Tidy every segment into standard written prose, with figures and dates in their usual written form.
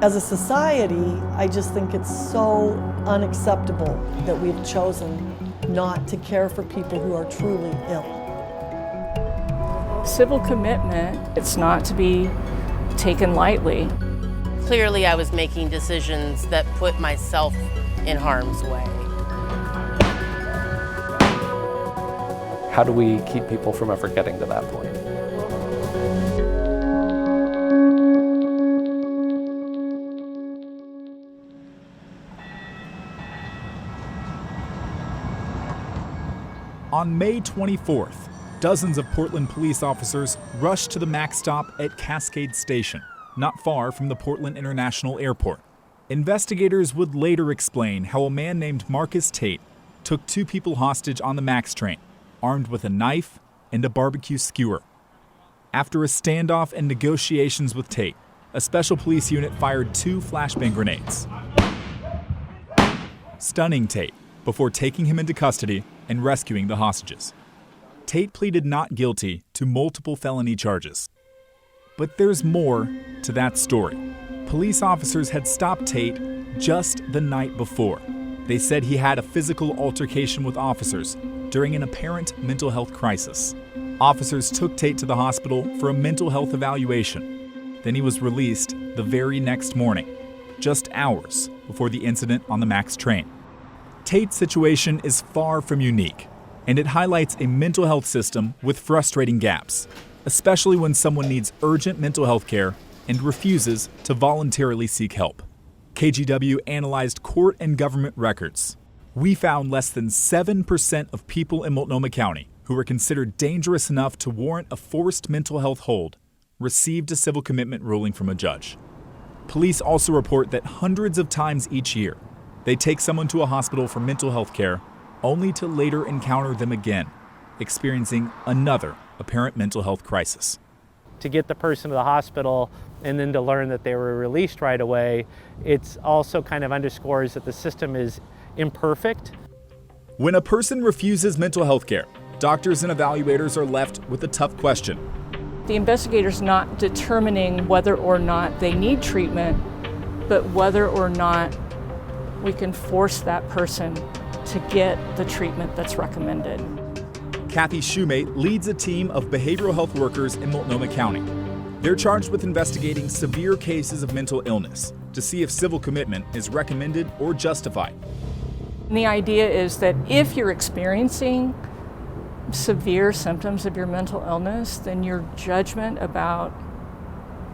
As a society, I just think it's so unacceptable that we've chosen not to care for people who are truly ill. Civil commitment, it's not to be taken lightly. Clearly, I was making decisions that put myself in harm's way. How do we keep people from ever getting to that point? On May 24th, dozens of Portland police officers rushed to the MAX stop at Cascade Station, not far from the Portland International Airport. Investigators would later explain how a man named Marcus Tate took 2 people hostage on the MAX train, armed with a knife and a barbecue skewer. After a standoff and negotiations with Tate, a special police unit fired 2 flashbang grenades, stunning Tate before taking him into custody and rescuing the hostages. Tate pleaded not guilty to multiple felony charges. But there's more to that story. Police officers had stopped Tate just the night before. They said he had a physical altercation with officers during an apparent mental health crisis. Officers took Tate to the hospital for a mental health evaluation. Then he was released the very next morning, just hours before the incident on the MAX train. Tate's situation is far from unique, and it highlights a mental health system with frustrating gaps, especially when someone needs urgent mental health care and refuses to voluntarily seek help. KGW analyzed court and government records. We found less than 7% of people in Multnomah County who were considered dangerous enough to warrant a forced mental health hold received a civil commitment ruling from a judge. Police also report that hundreds of times each year, they take someone to a hospital for mental health care only to later encounter them again, experiencing another apparent mental health crisis. To get the person to the hospital and then to learn that they were released right away, it's also kind of underscores that the system is imperfect. When a person refuses mental health care, doctors and evaluators are left with a tough question. The investigator's not determining whether or not they need treatment, but whether or not we can force that person to get the treatment that's recommended. Kathy Shoemate leads a team of behavioral health workers in Multnomah County. They're charged with investigating severe cases of mental illness to see if civil commitment is recommended or justified. And the idea is that if you're experiencing severe symptoms of your mental illness, then your judgment about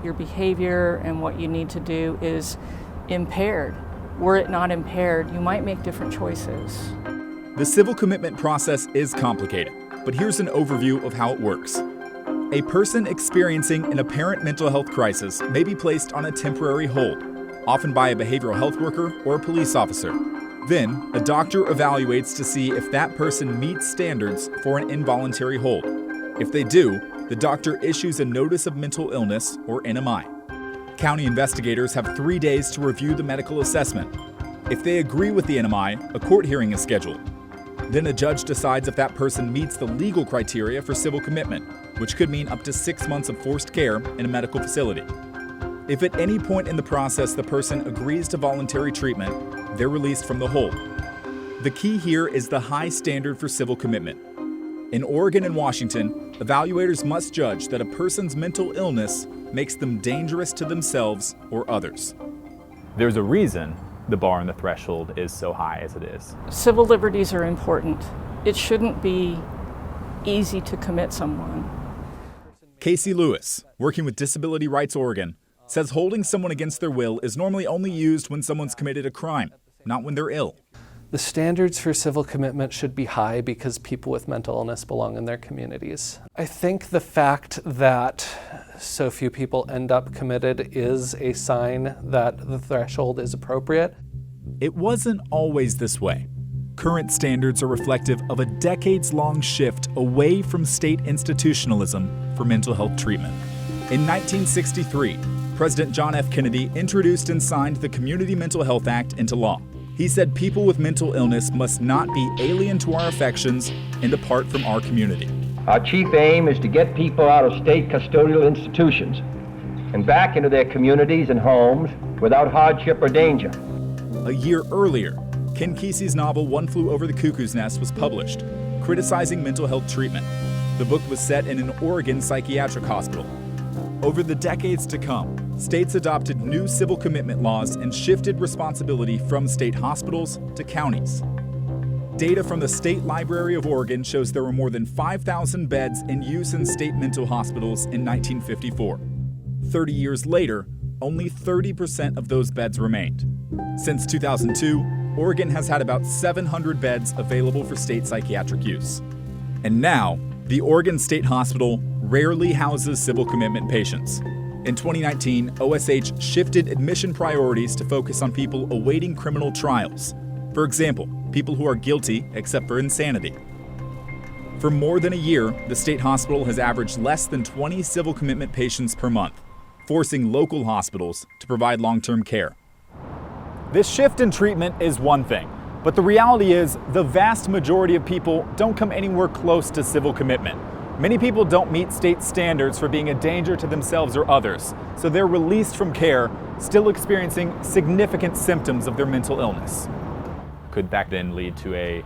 your behavior and what you need to do is impaired. Were it not impaired, you might make different choices. The civil commitment process is complicated, but here's an overview of how it works. A person experiencing an apparent mental health crisis may be placed on a temporary hold, often by a behavioral health worker or a police officer. Then, a doctor evaluates to see if that person meets standards for an involuntary hold. If they do, the doctor issues a notice of mental illness, or NMI. County investigators have 3 days to review the medical assessment. If they agree with the NMI, a court hearing is scheduled. Then a judge decides if that person meets the legal criteria for civil commitment, which could mean up to 6 months of forced care in a medical facility. If at any point in the process the person agrees to voluntary treatment, they're released from the hold. The key here is the high standard for civil commitment. In Oregon and Washington, evaluators must judge that a person's mental illness makes them dangerous to themselves or others. There's a reason the bar and the threshold is so high as it is. Civil liberties are important. It shouldn't be easy to commit someone. Casey Lewis, working with Disability Rights Oregon, says holding someone against their will is normally only used when someone's committed a crime, not when they're ill. The standards for civil commitment should be high because people with mental illness belong in their communities. I think the fact that so few people end up committed is a sign that the threshold is appropriate. It wasn't always this way. Current standards are reflective of a decades-long shift away from state institutionalism for mental health treatment. In 1963, President John F. Kennedy introduced and signed the Community Mental Health Act into law. He said people with mental illness must not be alien to our affections and apart from our community. Our chief aim is to get people out of state custodial institutions and back into their communities and homes without hardship or danger. A year earlier, Ken Kesey's novel One Flew Over the Cuckoo's Nest was published, criticizing mental health treatment. The book was set in an Oregon psychiatric hospital. Over the decades to come, states adopted new civil commitment laws and shifted responsibility from state hospitals to counties. Data from the State Library of Oregon shows there were more than 5,000 beds in use in state mental hospitals in 1954. 30 years later, only 30% of those beds remained. Since 2002, Oregon has had about 700 beds available for state psychiatric use. And now, the Oregon State Hospital rarely houses civil commitment patients. In 2019, OSH shifted admission priorities to focus on people awaiting criminal trials. For example, people who are guilty except for insanity. For more than a year, the state hospital has averaged less than 20 civil commitment patients per month, forcing local hospitals to provide long-term care. This shift in treatment is one thing, but the reality is the vast majority of people don't come anywhere close to civil commitment. Many people don't meet state standards for being a danger to themselves or others, so they're released from care, still experiencing significant symptoms of their mental illness. Could that then lead to a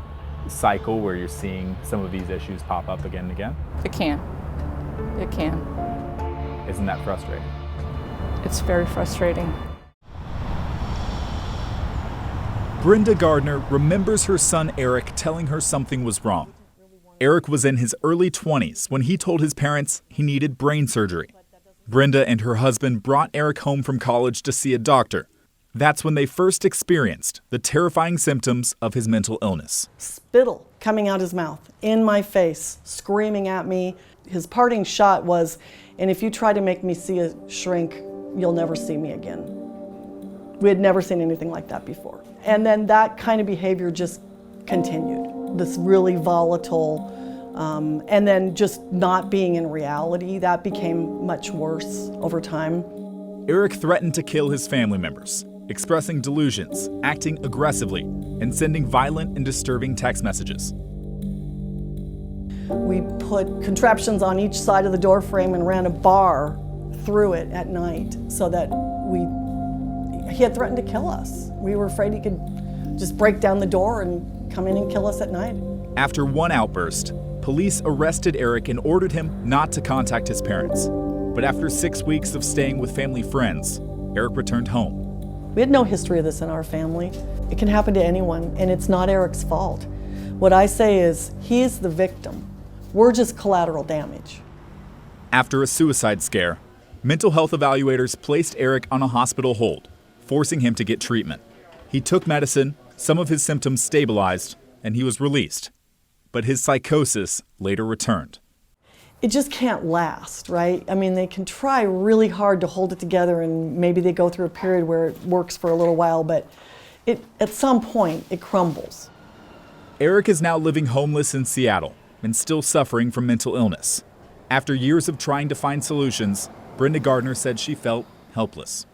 cycle where you're seeing some of these issues pop up again and again? It can. It can. Isn't that frustrating? It's very frustrating. Brenda Gardner remembers her son Eric telling her something was wrong. Eric was in his early 20s when he told his parents he needed brain surgery. Brenda and her husband brought Eric home from college to see a doctor. That's when they first experienced the terrifying symptoms of his mental illness. Spittle coming out his mouth, in my face, screaming at me. His parting shot was, "And if you try to make me see a shrink, you'll never see me again." We had never seen anything like that before. And then that kind of behavior just continued. This really volatile, and then just not being in reality, that became much worse over time. Eric threatened to kill his family members, expressing delusions, acting aggressively, and sending violent and disturbing text messages. We put contraptions on each side of the door frame and ran a bar through it at night so that he had threatened to kill us. We were afraid he could just break down the door and come in and kill us at night. After one outburst, police arrested Eric and ordered him not to contact his parents. But after 6 weeks of staying with family friends, Eric returned home. We had no history of this in our family. It can happen to anyone, and it's not Eric's fault. What I say is, he's the victim. We're just collateral damage. After a suicide scare, mental health evaluators placed Eric on a hospital hold, forcing him to get treatment. He took medicine, some of his symptoms stabilized, and he was released. But his psychosis later returned. It just can't last, right? I mean, they can try really hard to hold it together, and maybe they go through a period where it works for a little while, but at some point, it crumbles. Eric is now living homeless in Seattle and still suffering from mental illness. After years of trying to find solutions, Brenda Gardner said she felt helpless.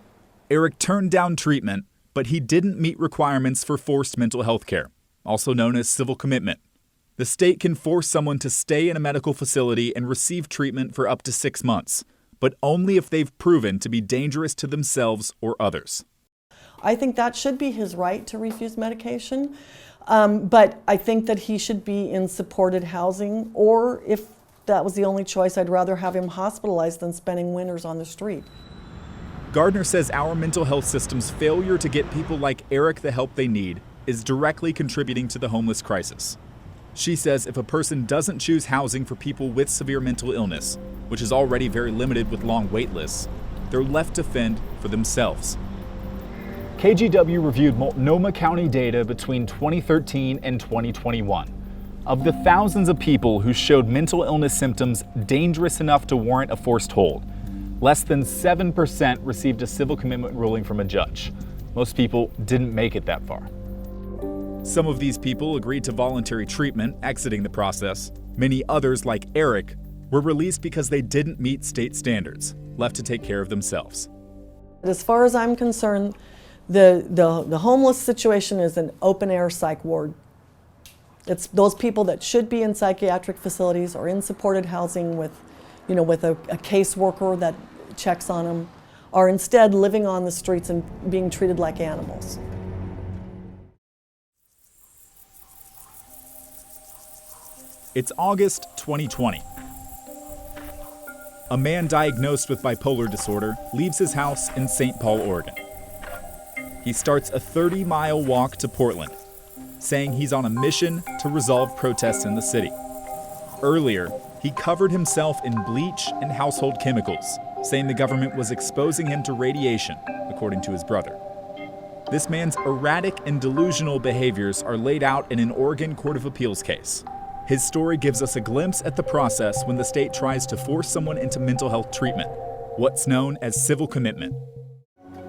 Eric turned down treatment, but he didn't meet requirements for forced mental health care, also known as civil commitment. The state can force someone to stay in a medical facility and receive treatment for up to 6 months, but only if they've proven to be dangerous to themselves or others. I think that should be his right to refuse medication, but I think that he should be in supported housing, or if that was the only choice, I'd rather have him hospitalized than spending winters on the street. Gardner says our mental health system's failure to get people like Eric the help they need is directly contributing to the homeless crisis. She says if a person doesn't choose housing for people with severe mental illness, which is already very limited with long wait lists, they're left to fend for themselves. KGW reviewed Multnomah County data between 2013 and 2021. Of the thousands of people who showed mental illness symptoms dangerous enough to warrant a forced hold, less than 7% received a civil commitment ruling from a judge. Most people didn't make it that far. Some of these people agreed to voluntary treatment, exiting the process. Many others, like Eric, were released because they didn't meet state standards, left to take care of themselves. As far as I'm concerned, the homeless situation is an open-air psych ward. It's those people that should be in psychiatric facilities or in supported housing with a caseworker that checks on them. are instead living on the streets and being treated like animals. It's August 2020. A man diagnosed with bipolar disorder leaves his house in St. Paul, Oregon. He starts a 30-mile walk to Portland, saying he's on a mission to resolve protests in the city. Earlier, he covered himself in bleach and household chemicals, saying the government was exposing him to radiation, according to his brother. This man's erratic and delusional behaviors are laid out in an Oregon Court of Appeals case. His story gives us a glimpse at the process when the state tries to force someone into mental health treatment, what's known as civil commitment.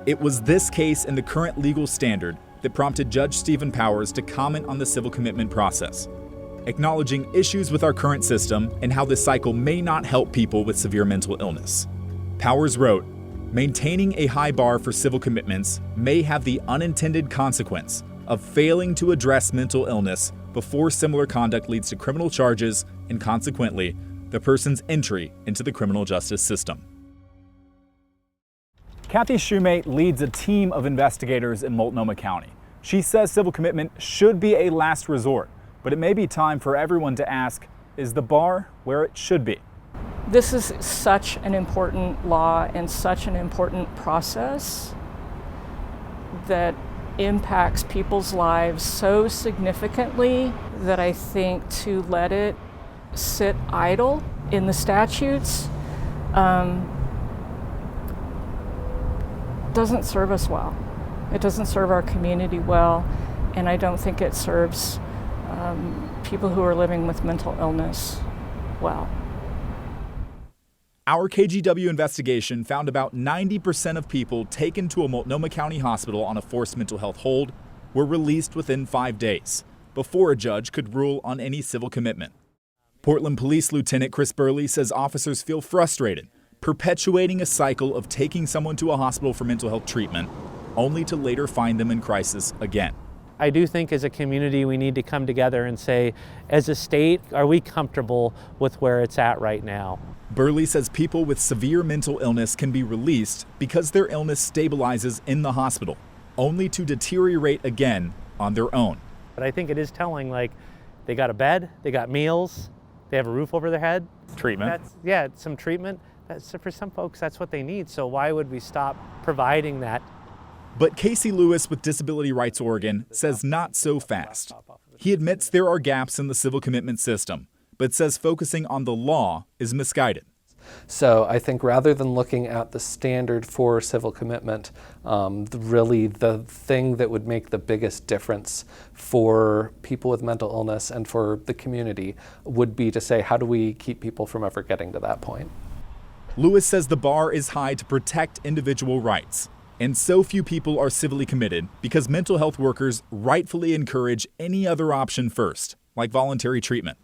It was this case and the current legal standard that prompted Judge Stephen Powers to comment on the civil commitment process, acknowledging issues with our current system and how this cycle may not help people with severe mental illness. Powers wrote, "Maintaining a high bar for civil commitments may have the unintended consequence of failing to address mental illness before similar conduct leads to criminal charges and, consequently, the person's entry into the criminal justice system." Kathy Shumate leads a team of investigators in Multnomah County. She says civil commitment should be a last resort, but it may be time for everyone to ask, is the bar where it should be? This is such an important law and such an important process that impacts people's lives so significantly that I think to let it sit idle in the statutes doesn't serve us well. It doesn't serve our community well, and I don't think it serves people who are living with mental illness well. Our KGW investigation found about 90% of people taken to a Multnomah County hospital on a forced mental health hold were released within 5 days, before a judge could rule on any civil commitment. Portland Police Lieutenant Chris Burley says officers feel frustrated, perpetuating a cycle of taking someone to a hospital for mental health treatment, only to later find them in crisis again. I do think as a community we need to come together and say, as a state, are we comfortable with where it's at right now? Burley says people with severe mental illness can be released because their illness stabilizes in the hospital, only to deteriorate again on their own. But I think it is telling, like, they got a bed, they got meals, they have a roof over their head. Treatment. Some treatment. For some folks, that's what they need. So why would we stop providing that? But Casey Lewis with Disability Rights Oregon says not so fast. He admits there are gaps in the civil commitment system, but says focusing on the law is misguided. So I think rather than looking at the standard for civil commitment, really the thing that would make the biggest difference for people with mental illness and for the community would be to say, how do we keep people from ever getting to that point? Lewis says the bar is high to protect individual rights, and so few people are civilly committed because mental health workers rightfully encourage any other option first, like voluntary treatment.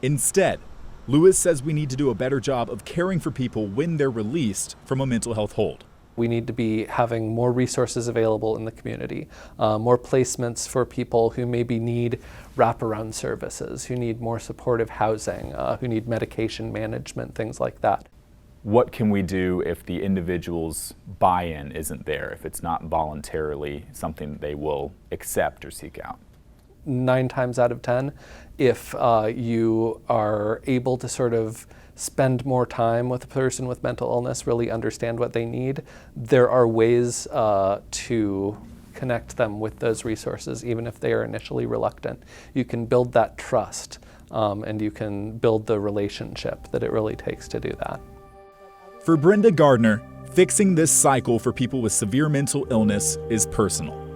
Instead, Lewis says we need to do a better job of caring for people when they're released from a mental health hold. We need to be having more resources available in the community, more placements for people who maybe need wraparound services, who need more supportive housing, who need medication management, things like that. What can we do if the individual's buy-in isn't there, if it's not voluntarily something that they will accept or seek out? 9 times out of 10, if you are able to sort of spend more time with a person with mental illness, really understand what they need, there are ways to connect them with those resources, even if they are initially reluctant. You can build that trust, and you can build the relationship that it really takes to do that. For Brenda Gardner, fixing this cycle for people with severe mental illness is personal.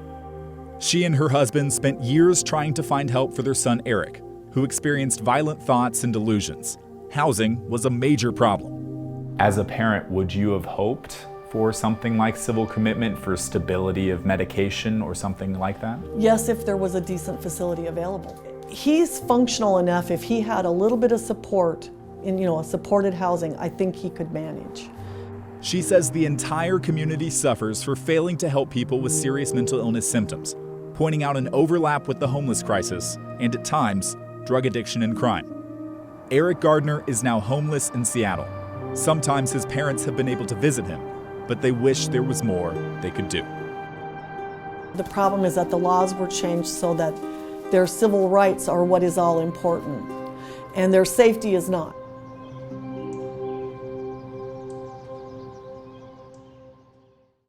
She and her husband spent years trying to find help for their son Eric, who experienced violent thoughts and delusions. Housing was a major problem. As a parent, would you have hoped for something like civil commitment, for stability of medication or something like that? Yes, if there was a decent facility available. He's functional enough. If he had a little bit of support in, a supported housing, I think he could manage. She says the entire community suffers for failing to help people with serious mental illness symptoms, pointing out an overlap with the homeless crisis and, at times, drug addiction and crime. Eric Gardner is now homeless in Seattle. Sometimes his parents have been able to visit him, but they wish there was more they could do. The problem is that the laws were changed so that their civil rights are what is all important, and their safety is not.